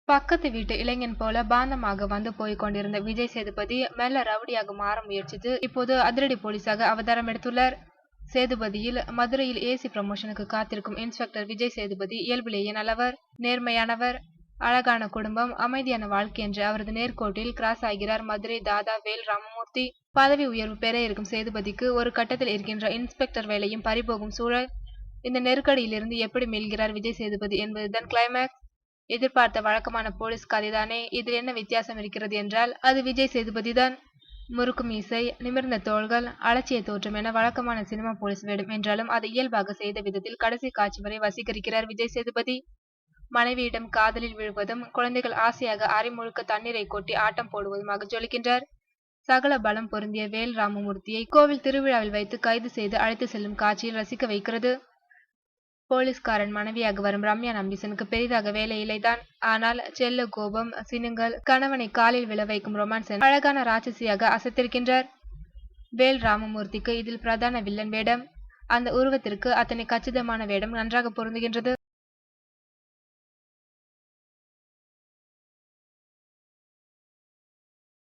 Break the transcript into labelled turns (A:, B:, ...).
A: பக்கத்து வீட்டு இளைஞன் போல பாந்தமாக வந்து போய் கொண்டிருந்த விஜய் சேதுபதி மெல்ல ரவுடியாக மாற முயற்சித்து இப்போது அதிரடி போலீஸாக அவதாரம் எடுத்துள்ளார். சேதுபதியில் மதுரையில் ஏசி ப்ரமோஷனுக்கு காத்திருக்கும் இன்ஸ்பெக்டர் விஜய் சேதுபதி இயல்பிலேயே நல்லவர், நேர்மையானவர், அழகான குடும்பம், அமைதியான வாழ்க்கை என்று அவரது நேர்கோட்டில் கிராஸ் ஆகிறார் மதுரை தாதா வேல் ராமமூர்த்தி. பதவி உயர்வு பெற இருக்கும் சேதுபதிக்கு ஒரு கட்டத்தில் இருக்கின்ற இன்ஸ்பெக்டர் வேலையும் பறிபோகும் சூழல். இந்த நெருக்கடியிலிருந்து எப்படி மீள்கிறார் விஜய் சேதுபதி என்பதுதான் கிளைமேக்ஸ். எதிர்பார்த்த வழக்கமான போலீஸ் கதைதானே. இதில் என்ன வித்தியாசம் இருக்கிறது என்றால் அது விஜய் சேதுபதி தான். முறுக்கு மீசை, நிமிர்ந்த தோள்கள், அலட்சிய தோற்றம் என வழக்கமான சினிமா போலீஸ் வேடம் என்றாலும் அதை இயல்பாக செய்த விதத்தில் கடைசி காட்சி வரை வசீகரிக்கிறார் விஜய் சேதுபதி. மனைவியிடம் காதலில் விழுவதும், குழந்தைகள் ஆசையாக அரை முழுக்க தண்ணீரை கொட்டி ஆட்டம் போடுவதுமாக ஜொலிக்கின்றார். சகல பலம் பொருந்திய வேல் ராமமூர்த்தியை கோவில் திருவிழாவில் வைத்து கைது செய்து அழைத்து செல்லும் காட்சியில் ரசிக்க வைக்கிறது. போலீஸ்காரன் மனைவியாக வரும் ரம்யா நம்பீசனுக்கு பெரிதாக வேலை இல்லைதான். ஆனால் செல்ல கோபம், சினுங்கல், கணவனை காலில் விழ வைக்கும் ரொமான்ஸ் அழகான ராட்சசியாக அசத்திருக்கின்றார். வேல் ராமமூர்த்திக்கு இதில் பிரதான வில்லன் வேடம். அந்த உருவத்திற்கு அத்தனை கச்சிதமான வேடம் நன்றாக பொருந்துகின்றது.